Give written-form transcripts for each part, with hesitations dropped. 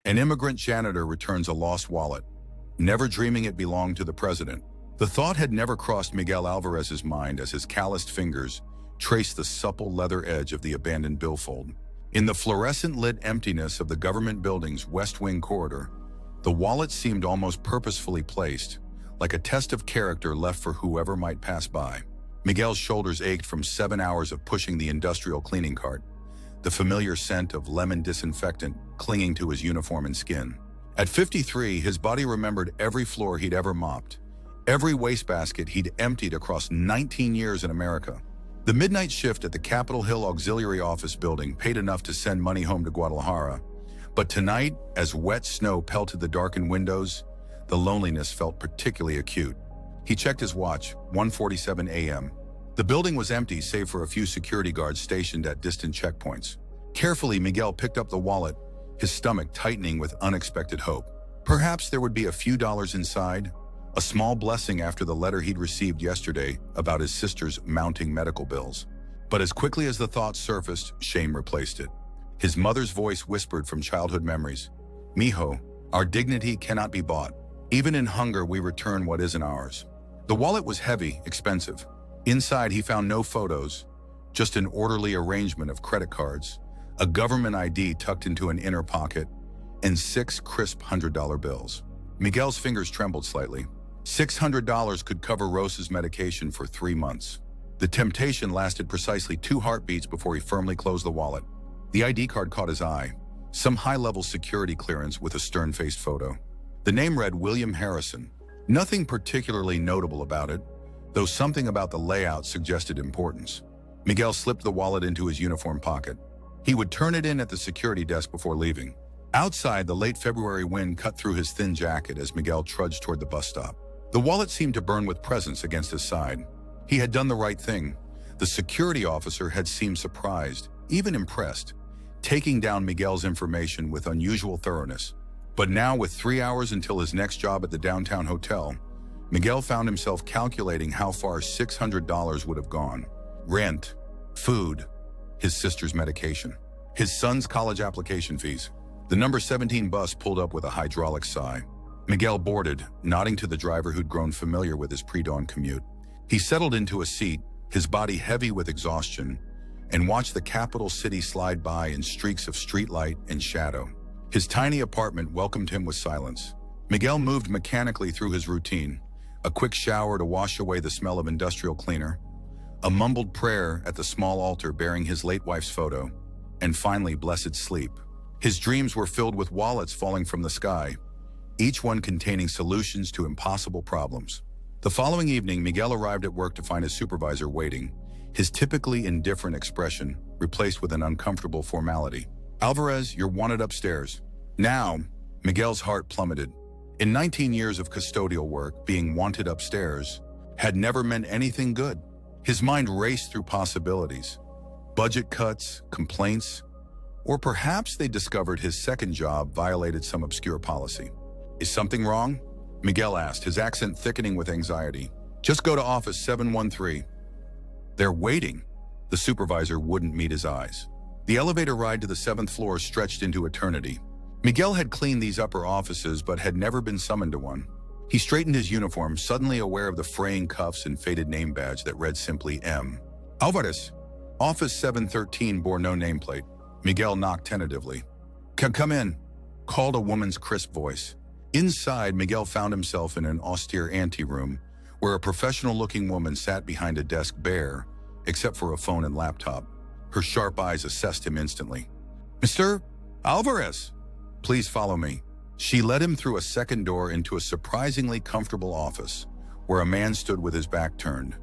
An immigrant janitor returns a lost wallet, never dreaming it belonged to the president. The thought had never crossed Miguel Alvarez's mind as his calloused fingers traced the supple leather edge of the abandoned billfold. In the fluorescent-lit emptiness of the government building's West Wing corridor, the wallet seemed almost purposefully placed, like a test of character left for whoever might pass by. Miguel's shoulders ached from 7 hours of pushing the industrial cleaning cart, the familiar scent of lemon disinfectant clinging to his uniform and skin. At 53, his body remembered every floor he'd ever mopped, every wastebasket he'd emptied across 19 years in America. The midnight shift at the Capitol Hill Auxiliary Office building paid enough to send money home to Guadalajara, but tonight, as wet snow pelted the darkened windows, the loneliness felt particularly acute. He checked his watch, 1:47 a.m. The building was empty save for a few security guards stationed at distant checkpoints. Carefully, Miguel picked up the wallet, his stomach tightening with unexpected hope. Perhaps there would be a few dollars inside, a small blessing after the letter he'd received yesterday about his sister's mounting medical bills. But as quickly as the thought surfaced, shame replaced it. His mother's voice whispered from childhood memories, "Mijo, our dignity cannot be bought. Even in hunger, we return what isn't ours." The wallet was heavy, expensive. Inside, he found no photos, just an orderly arrangement of credit cards, a government ID tucked into an inner pocket, and 6 crisp $100 bills. Miguel's fingers trembled slightly. $600 could cover Rosa's medication for 3 months. The temptation lasted precisely 2 heartbeats before he firmly closed the wallet. The ID card caught his eye, some high-level security clearance with a stern-faced photo. The name read William Harrison. Nothing particularly notable about it, though something about the layout suggested importance. Miguel slipped the wallet into his uniform pocket. He would turn it in at the security desk before leaving. Outside, the late February wind cut through his thin jacket as Miguel trudged toward the bus stop. The wallet seemed to burn with presence against his side. He had done the right thing. The security officer had seemed surprised, even impressed, taking down Miguel's information with unusual thoroughness. But now, with 3 hours until his next job at the downtown hotel, Miguel found himself calculating how far $600 would have gone. Rent, food, his sister's medication, his son's college application fees. The number 17 bus pulled up with a hydraulic sigh. Miguel boarded, nodding to the driver who'd grown familiar with his pre-dawn commute. He settled into a seat, his body heavy with exhaustion, and watched the capital city slide by in streaks of streetlight and shadow. His tiny apartment welcomed him with silence. Miguel moved mechanically through his routine, a quick shower to wash away the smell of industrial cleaner, a mumbled prayer at the small altar bearing his late wife's photo, and finally blessed sleep. His dreams were filled with wallets falling from the sky, each one containing solutions to impossible problems. The following evening, Miguel arrived at work to find his supervisor waiting, his typically indifferent expression replaced with an uncomfortable formality. "Alvarez, you're wanted upstairs." Now, Miguel's heart plummeted. In 19 years of custodial work, being wanted upstairs had never meant anything good. His mind raced through possibilities. Budget cuts, complaints, or perhaps they discovered his second job violated some obscure policy. "Is something wrong?" Miguel asked, his accent thickening with anxiety. "Just go to office 713. "They're waiting." The supervisor wouldn't meet his eyes. The elevator ride to the 7th floor stretched into eternity. Miguel had cleaned these upper offices but had never been summoned to one. He straightened his uniform, suddenly aware of the fraying cuffs and faded name badge that read simply M. "Alvarez." Office 713 bore no nameplate. Miguel knocked tentatively. Come in," called a woman's crisp voice. Inside, Miguel found himself in an austere anteroom where a professional-looking woman sat behind a desk bare, except for a phone and laptop. Her sharp eyes assessed him instantly. "Mr. Alvarez, please follow me." She led him through a second door into a surprisingly comfortable office, where a man stood with his back turned,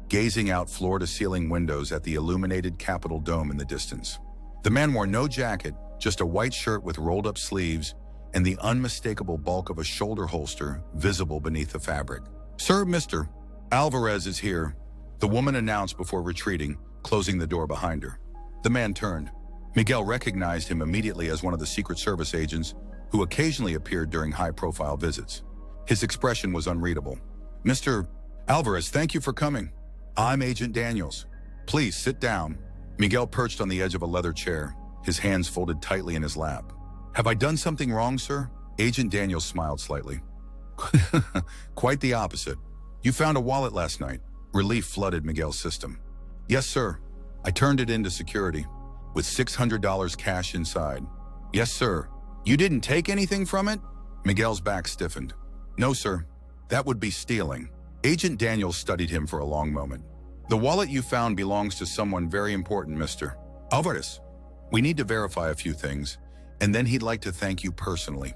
gazing out floor-to-ceiling windows at the illuminated Capitol dome in the distance. The man wore no jacket, just a white shirt with rolled-up sleeves and the unmistakable bulk of a shoulder holster visible beneath the fabric. "Sir, Mr. Alvarez is here," the woman announced before retreating, closing the door behind her. The man turned. Miguel recognized him immediately as one of the Secret Service agents who occasionally appeared during high-profile visits. His expression was unreadable. "Mr. Alvarez, thank you for coming. I'm Agent Daniels. Please sit down." Miguel perched on the edge of a leather chair, his hands folded tightly in his lap. Have I done something wrong, sir? Agent Daniels smiled slightly. Quite the opposite. You found a wallet last night. Relief flooded Miguel's system. Yes, sir. I turned it into security, with $600 cash inside. Yes, sir. You didn't take anything from it? Miguel's back stiffened. No, sir. That would be stealing. Agent Daniels studied him for a long moment. The wallet you found belongs to someone very important, Mr. Alvarez. We need to verify a few things, and then he'd like to thank you personally.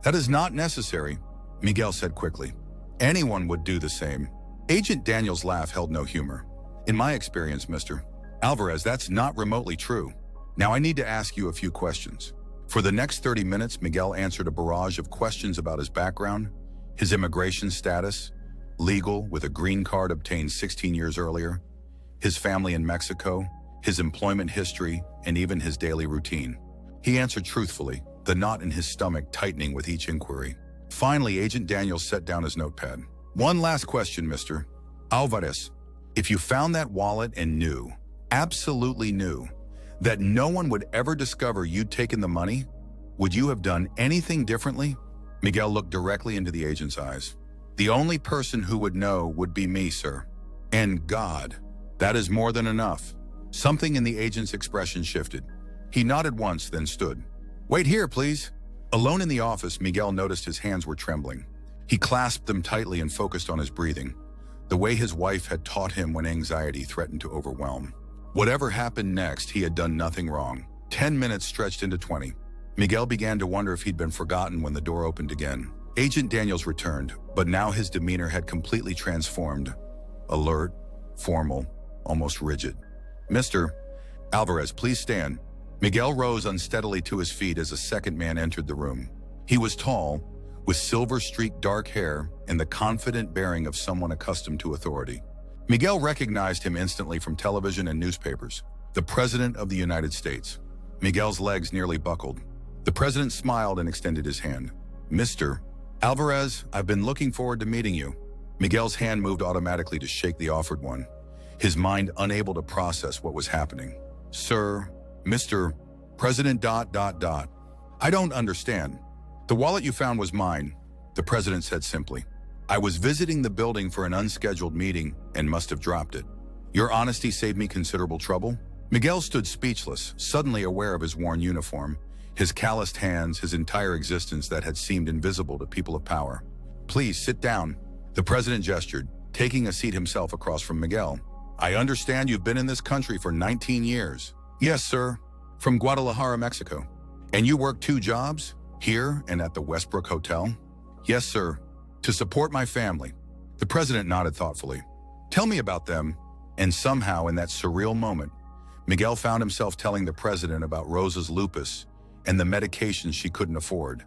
That is not necessary, Miguel said quickly. Anyone would do the same. Agent Daniels' laugh held no humor. In my experience, Mr. Alvarez, that's not remotely true. Now I need to ask you a few questions. For the next 30 minutes, Miguel answered a barrage of questions about his background, his immigration status, legal with a green card obtained 16 years earlier, his family in Mexico, his employment history, and even his daily routine. He answered truthfully, the knot in his stomach tightening with each inquiry. Finally, Agent Daniels set down his notepad. One last question, Mr. Alvarez. If you found that wallet and knew, absolutely knew, that no one would ever discover you'd taken the money, would you have done anything differently? Miguel looked directly into the agent's eyes. The only person who would know would be me, sir. And God. That is more than enough. Something in the agent's expression shifted. He nodded once, then stood. Wait here, please. Alone in the office, Miguel noticed his hands were trembling. He clasped them tightly and focused on his breathing, the way his wife had taught him when anxiety threatened to overwhelm. Whatever happened next, he had done nothing wrong. 10 minutes stretched into 20. Miguel began to wonder if he'd been forgotten when the door opened again. Agent Daniels returned, but now his demeanor had completely transformed. Alert, formal, almost rigid. Mr. Alvarez, please stand. Miguel rose unsteadily to his feet as a second man entered the room. He was tall, with silver-streaked dark hair and the confident bearing of someone accustomed to authority. Miguel recognized him instantly from television and newspapers. The President of the United States. Miguel's legs nearly buckled. The President smiled and extended his hand. Mr. Alvarez, I've been looking forward to meeting you. Miguel's hand moved automatically to shake the offered one, his mind unable to process what was happening. Sir, Mr. President ... I don't understand. The wallet you found was mine, the President said simply. I was visiting the building for an unscheduled meeting and must have dropped it. Your honesty saved me considerable trouble. Miguel stood speechless, suddenly aware of his worn uniform, his calloused hands, his entire existence that had seemed invisible to people of power. Please sit down. The President gestured, taking a seat himself across from Miguel. I understand you've been in this country for 19 years. Yes, sir. From Guadalajara, Mexico. And you work 2 jobs? Here and at the Westbrook Hotel? Yes, sir. To support my family. The President nodded thoughtfully. Tell me about them. And somehow, in that surreal moment, Miguel found himself telling the President about Rosa's lupus and the medications she couldn't afford,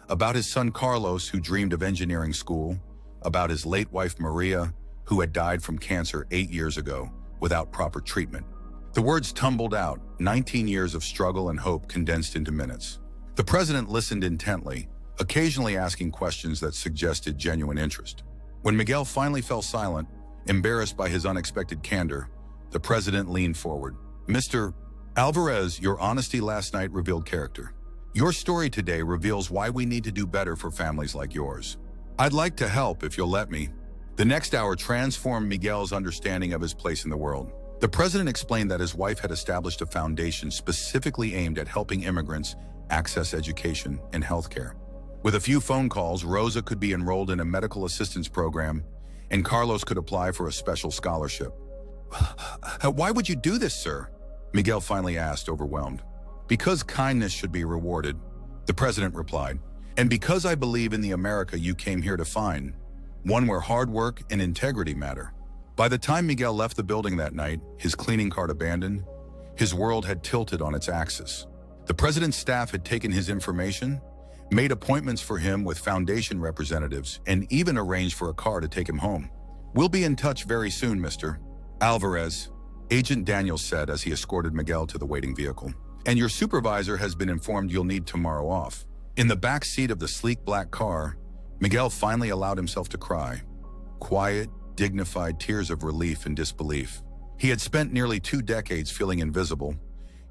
about his son Carlos, who dreamed of engineering school, about his late wife Maria, who had died from cancer 8 years ago without proper treatment. The words tumbled out, 19 years of struggle and hope condensed into minutes. The President listened intently, occasionally asking questions that suggested genuine interest. When Miguel finally fell silent, embarrassed by his unexpected candor, the President leaned forward. Mr. Alvarez, your honesty last night revealed character. Your story today reveals why we need to do better for families like yours. I'd like to help if you'll let me. The next hour transformed Miguel's understanding of his place in the world. The President explained that his wife had established a foundation specifically aimed at helping immigrants access education and healthcare. With a few phone calls, Rosa could be enrolled in a medical assistance program, and Carlos could apply for a special scholarship. Why would you do this, sir? Miguel finally asked, overwhelmed. Because kindness should be rewarded, the President replied, and because I believe in the America you came here to find, one where hard work and integrity matter. By the time Miguel left the building that night, his cleaning cart abandoned, his world had tilted on its axis. The President's staff had taken his information, made appointments for him with foundation representatives, and even arranged for a car to take him home. We'll be in touch very soon, Mr. Alvarez, Agent Daniels said as he escorted Miguel to the waiting vehicle. And your supervisor has been informed you'll need tomorrow off. In the back seat of the sleek black car, Miguel finally allowed himself to cry. Quiet, dignified tears of relief and disbelief. He had spent nearly 2 decades feeling invisible,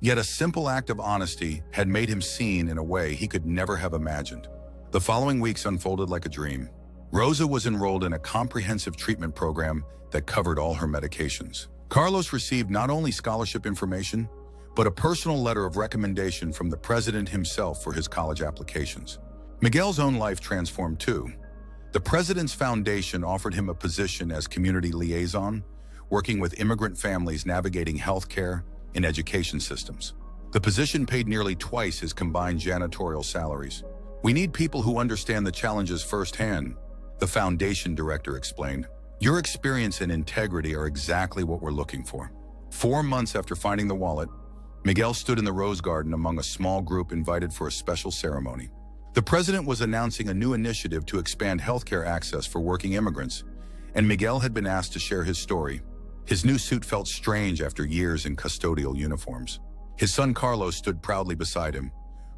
Yet a simple act of honesty had made him seen in a way he could never have imagined. The following weeks unfolded like a dream. Rosa was enrolled in a comprehensive treatment program that covered all her medications. Carlos received not only scholarship information, but a personal letter of recommendation from the president himself for his college applications. Miguel's own life transformed too. The president's foundation offered him a position as community liaison, working with immigrant families navigating healthcare and education systems. The position paid nearly twice his combined janitorial salaries. "We need people who understand the challenges firsthand," the foundation director explained. "Your experience and integrity are exactly what we're looking for." 4 months after finding the wallet, Miguel stood in the Rose Garden among a small group invited for a special ceremony. The president was announcing a new initiative to expand healthcare access for working immigrants, and Miguel had been asked to share his story. His new suit felt strange after years in custodial uniforms. His son Carlos stood proudly beside him,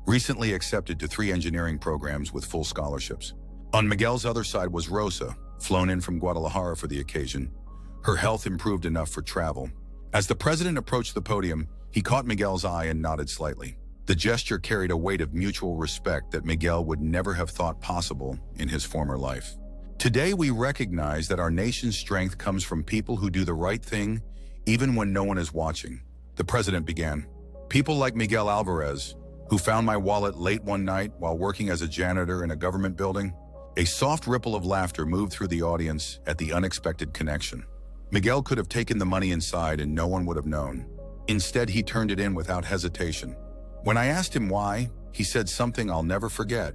recently accepted to 3 engineering programs with full scholarships. On Miguel's other side was Rosa, flown in from Guadalajara for the occasion. Her health improved enough for travel. As the president approached the podium, he caught Miguel's eye and nodded slightly. The gesture carried a weight of mutual respect that Miguel would never have thought possible in his former life. "Today we recognize that our nation's strength comes from people who do the right thing even when no one is watching," the president began. "People like Miguel Alvarez, who found my wallet late one night while working as a janitor in a government building." A soft ripple of laughter moved through the audience at the unexpected connection. Miguel could have taken the money inside and no one would have known. Instead, he turned it in without hesitation. When I asked him why, he said something I'll never forget.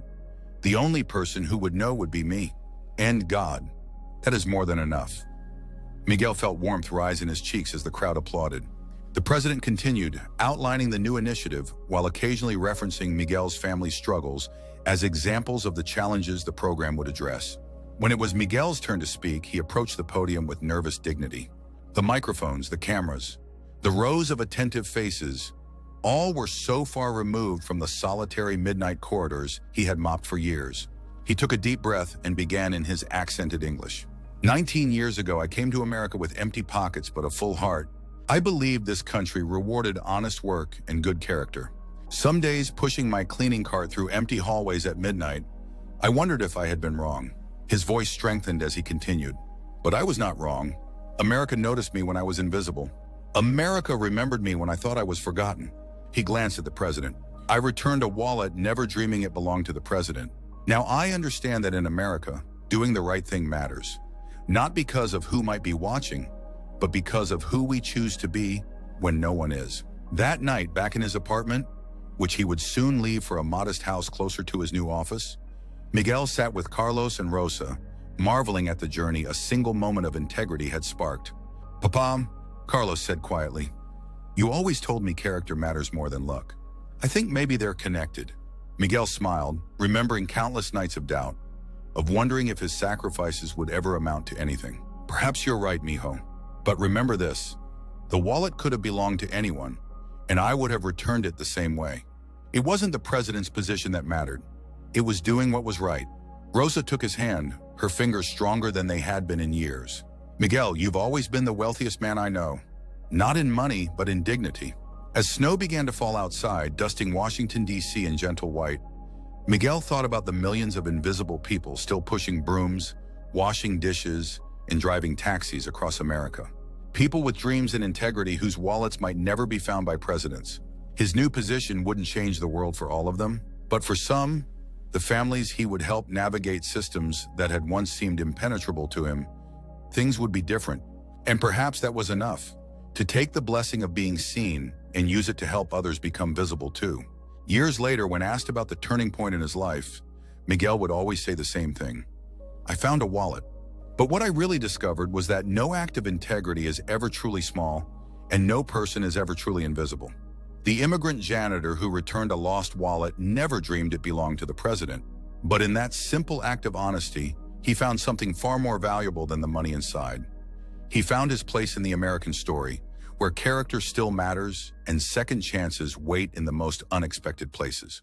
"The only person who would know would be me. And God. That is more than enough." Miguel felt warmth rise in his cheeks as the crowd applauded. The president continued, outlining the new initiative while occasionally referencing Miguel's family struggles as examples of the challenges the program would address. When it was Miguel's turn to speak, he approached the podium with nervous dignity. The microphones, the cameras, the rows of attentive faces, all were so far removed from the solitary midnight corridors he had mopped for years. He took a deep breath and began in his accented English. 19 years ago, I came to America with empty pockets but a full heart. I believed this country rewarded honest work and good character. Some days, pushing my cleaning cart through empty hallways at midnight, I wondered if I had been wrong." His voice strengthened as he continued. "But I was not wrong. America noticed me when I was invisible. America remembered me when I thought I was forgotten." He glanced at the president. "I returned a wallet, never dreaming it belonged to the president. Now I understand that in America, doing the right thing matters. Not because of who might be watching, but because of who we choose to be when no one is." That night, back in his apartment, which he would soon leave for a modest house closer to his new office, Miguel sat with Carlos and Rosa, marveling at the journey a single moment of integrity had sparked. "Papa," Carlos said quietly, "you always told me character matters more than luck. I think maybe they're connected." Miguel smiled, remembering countless nights of doubt, of wondering if his sacrifices would ever amount to anything. "Perhaps you're right, mijo. But remember this, the wallet could have belonged to anyone, and I would have returned it the same way. It wasn't the president's position that mattered. It was doing what was right." Rosa took his hand, her fingers stronger than they had been in years. "Miguel, you've always been the wealthiest man I know. Not in money, but in dignity." As snow began to fall outside, dusting Washington, D.C. in gentle white, Miguel thought about the millions of invisible people still pushing brooms, washing dishes, and driving taxis across America. People with dreams and integrity whose wallets might never be found by presidents. His new position wouldn't change the world for all of them, but for some, the families he would help navigate systems that had once seemed impenetrable to him, things would be different. And perhaps that was enough, to take the blessing of being seen and use it to help others become visible too. Years later, when asked about the turning point in his life, Miguel would always say the same thing. "I found a wallet." But what I really discovered was that no act of integrity is ever truly small, and no person is ever truly invisible. The immigrant janitor who returned a lost wallet never dreamed it belonged to the president. But in that simple act of honesty, he found something far more valuable than the money inside. He found his place in the American story, where character still matters and second chances wait in the most unexpected places.